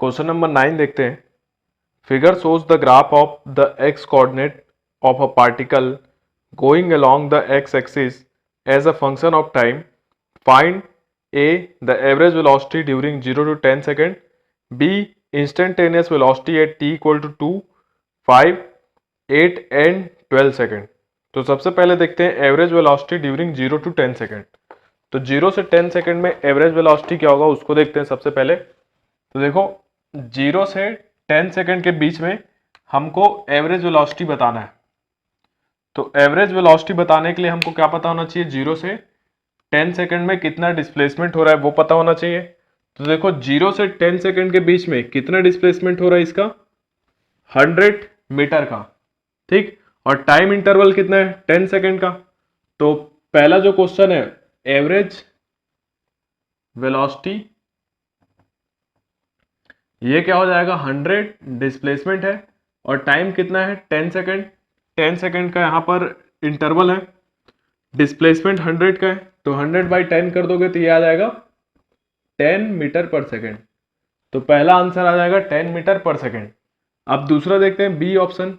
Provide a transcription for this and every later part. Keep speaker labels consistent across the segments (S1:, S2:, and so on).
S1: Question number 9 देखते हैं। Figure shows the graph of the x coordinate of a particle going along the x axis as a function of time. Find a the average velocity during 0 to 10 second, b instantaneous velocity at t equal to 2, 5, 8 and 12 second। तो सबसे पहले देखते हैं average velocity during 0 to 10 second. तो 0 से 10 second में average velocity क्या होगा उसको देखते हैं सबसे पहले। तो देखो 0 से 10 सेकेंड के बीच में हमको एवरेज वेलोसिटी बताना है। तो एवरेज वेलोसिटी बताने के लिए हमको क्या पता होना चाहिए, 0 से 10 सेकेंड में कितना डिस्प्लेसमेंट हो रहा है वो पता होना चाहिए। तो देखो 0 से 10 सेकेंड के बीच में कितना डिस्प्लेसमेंट हो रहा है इसका, 100 मीटर का, ठीक। और टाइम इंटरवल कितना है, 10 सेकेंड का। तो पहला जो क्वेश्चन है एवरेज वेलोसिटी, ये क्या हो जाएगा, 100 डिस्प्लेसमेंट है और टाइम कितना है 10 सेकेंड। 10 सेकेंड का यहाँ पर इंटरवल है, डिस्प्लेसमेंट 100 का है, तो 100/10 कर दोगे तो ये आ जाएगा 10 मीटर पर सेकेंड। तो पहला आंसर आ जाएगा 10 मीटर पर सेकेंड। अब दूसरा देखते हैं बी ऑप्शन।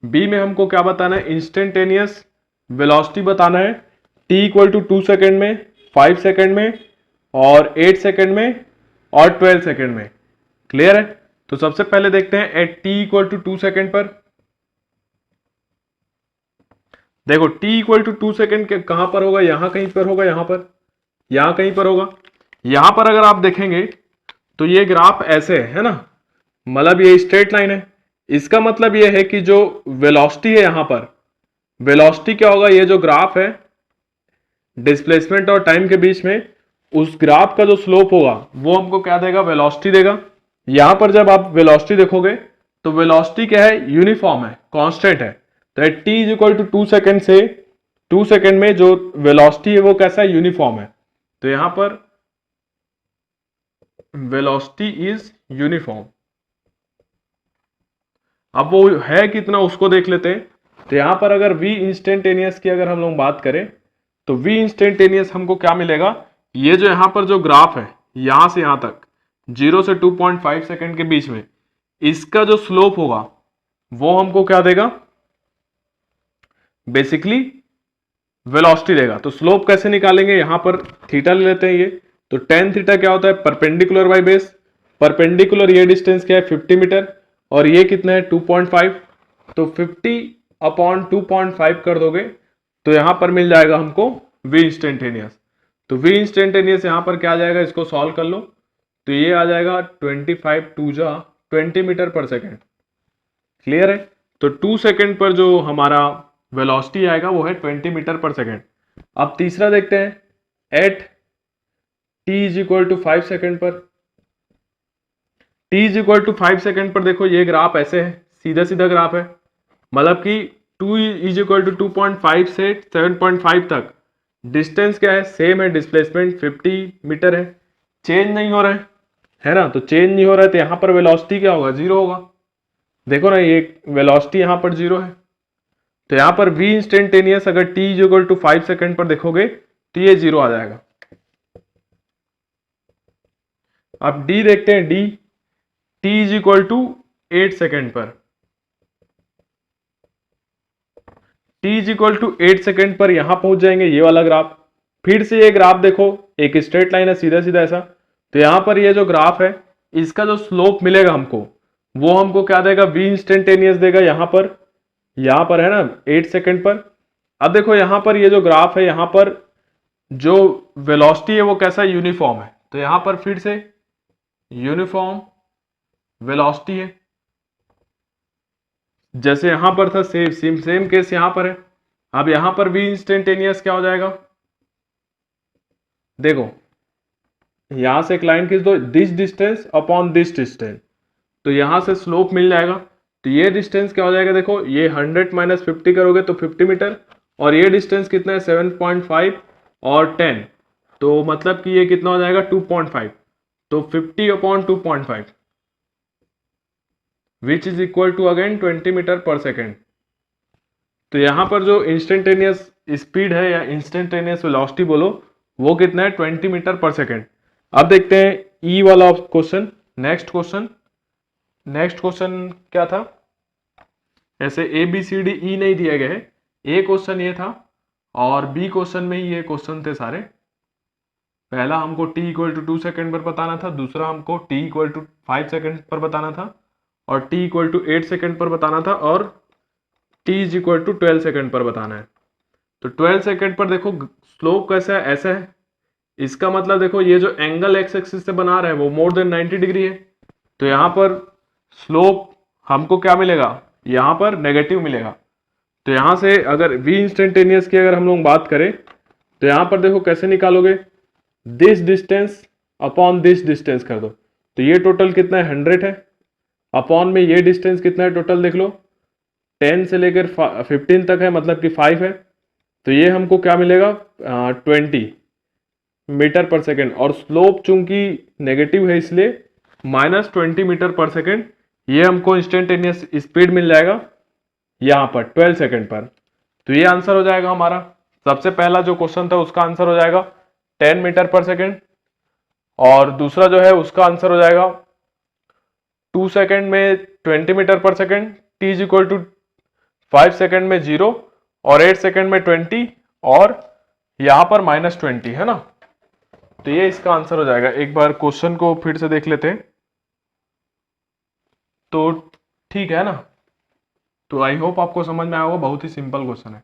S1: बी में हमको क्या बताना है, इंस्टेंटेनियस वेलोसिटी बताना है t इक्वल टू 2 सेकेंड में, 5 सेकेंड में और 8 सेकेंड में और 12 सेकेंड में। क्लियर है। तो सबसे पहले देखते हैं at t equal to 2 second पर। देखो t इक्वल टू 2 सेकेंड कहां पर होगा, यहां कहीं पर होगा, यहां कहीं पर होगा। यहां पर अगर आप देखेंगे तो ये ग्राफ ऐसे है ना, मतलब ये स्ट्रेट लाइन है। इसका मतलब ये है कि जो वेलोसिटी है यहां पर, वेलोसिटी क्या होगा, ये जो ग्राफ है डिस्प्लेसमेंट और टाइम के बीच में, उस ग्राफ का जो स्लोप होगा वो हमको क्या देगा, वेलोसिटी देगा। यहां पर जब आप वेलोसिटी देखोगे तो वेलोसिटी क्या है, यूनिफॉर्म है, कांस्टेंट है। तो t is equal to 2 second से 2 सेकेंड में जो वेलोसिटी है वो कैसा है, यूनिफॉर्म है। तो यहां पर वेलोसिटी इज यूनिफॉर्म। अब वो है कितना उसको देख लेते हैं। तो यहां पर अगर v इंस्टेंटेनियस की अगर हम लोग बात करें तो v इंस्टेंटेनियस हमको क्या मिलेगा, ये जो यहां पर जो ग्राफ है यहां से यहां तक 0 से 2.5 सेकेंड के बीच में, इसका जो स्लोप होगा वो हमको क्या देगा, बेसिकली वेलोसिटी देगा। तो स्लोप कैसे निकालेंगे, यहां पर थीटा ले लेते हैं ये। तो tan थीटा क्या होता है, परपेंडिकुलर बाय बेस। परपेंडिकुलर ये डिस्टेंस क्या है 50 मीटर और ये कितना है 2.5। तो 50/2.5 कर दोगे तो यहां पर मिल जाएगा हमको v इंस्टेंटेनियस। तो v इंस्टेंटेनियस यहां पर क्या आ जाएगा, इसको सॉल्व कर लो तो ये आ जाएगा 20 मीटर पर सेकेंड। क्लियर है। तो 2 सेकेंड पर जो हमारा वेलोसिटी आएगा वो है 20 मीटर पर सेकेंड। अब तीसरा देखते हैं at t is equal to 5 second पर। t is equal to 5 second पर देखो ये ग्राफ ऐसे है, सीधा सीधा ग्राफ है, मतलब कि 2 इज इक्वल टू 2.5 से 7.5 तक डिस्टेंस क्या है, सेम है, डिस्प्लेसमेंट 50 मीटर है, चेंज नहीं हो रहा है ना। तो चेंज नहीं हो रहा है तो यहां पर वेलोसिटी क्या होगा, 0 होगा। देखो ना ये वेलोसिटी यहां पर 0 है। तो यहां पर v इंस्टेंटेनियस अगर t is equal to 5 second पर देखोगे तो ये 0 आ जाएगा। अब d देखते हैं, d t is equal to 8 second पर। t is equal to 8 second पर यहां पहुंच जाएंगे, ये वाला ग्राफ। फिर से ये ग्राफ देखो एक स्ट्रेट लाइन है, सीधा सीधा ऐसा। तो यहां पर ये जो ग्राफ है इसका जो स्लोप मिलेगा हमको वो हमको क्या देगा, v इंस्टेंटेनियस देगा। यहां पर है ना 8 सेकेंड पर। अब देखो यहां पर ये जो ग्राफ है यहां पर जो वेलोसिटी है वो कैसा, यूनिफॉर्म है। तो यहां पर फिर से यूनिफॉर्म वेलोसिटी है, जैसे यहां पर था सेम केस यहां पर है। अब यहां पर v इंस्टेंटेनियस क्या हो जाएगा, देखो यहां से एक लाइन खींच दो, this distance upon this distance, तो यहां से स्लोप मिल जाएगा। तो ये डिस्टेंस क्या हो जाएगा, देखो ये 100 माइनस 50 करोगे तो 50 मीटर, और ये डिस्टेंस कितना है 7.5 और 10, तो मतलब कि ये कितना हो जाएगा 2.5। तो 50/2.5 which is equal to again 20 metre per second. तो यहां पर जो इंस्टेंटेनियस स्पीड है या इंस्टेंटेनियस वेलोसिटी बोलो वो कितना है 20 मीटर पर सेकेंड। अब देखते हैं ई वाला question, next question. Next question क्या था, ऐसे A B C D E नहीं दिए गए, ए क्वेश्चन ये था और बी क्वेश्चन में ही ये क्वेश्चन थे सारे। पहला हमको t इक्वल टू 2 सेकेंड पर बताना था, दूसरा हमको t इक्वल टू 5 सेकेंड पर बताना था, और t इक्वल टू 8 सेकेंड पर बताना था, और t is equal to 12 second पर बताना है। तो 12 सेकेंड पर देखो स्लोप कैसा है, ऐसा है, इसका मतलब देखो ये जो एंगल एक्स एक्सिस से बना रहा है वो मोर देन 90 डिग्री है, तो यहाँ पर स्लोप हमको क्या मिलेगा, यहाँ पर नेगेटिव मिलेगा। तो यहाँ से अगर v इंस्टेंटेनियस की अगर हम लोग बात करें तो यहाँ पर देखो कैसे निकालोगे, this distance upon this distance कर दो, तो ये टोटल कितना है 100 है, अपॉन में ये डिस्टेंस कितना है टोटल देख लो 10 से लेकर 15 तक है, मतलब कि 5 है, तो ये हमको क्या मिलेगा 20 मीटर पर सेकेंड, और स्लोप चूंकि नेगेटिव है इसलिए -20 मीटर पर सेकेंड, ये हमको इंस्टेंटेनियस स्पीड मिल जाएगा यहाँ पर 12 सेकेंड पर। तो ये आंसर हो जाएगा हमारा, सबसे पहला जो क्वेश्चन था उसका आंसर हो जाएगा 10 मीटर पर सेकेंड, और दूसरा जो है उसका आंसर हो जाएगा 2 सेकेंड में 20 metre per second, t is equal to 5 second में 0, और 8 सेकेंड में 20, और यहाँ पर -20 है ना। तो ये इसका आंसर हो जाएगा। एक बार क्वेश्चन को फिर से देख लेते हैं, तो ठीक है ना। तो आई होप आपको समझ में आया होगा, बहुत ही सिंपल क्वेश्चन है।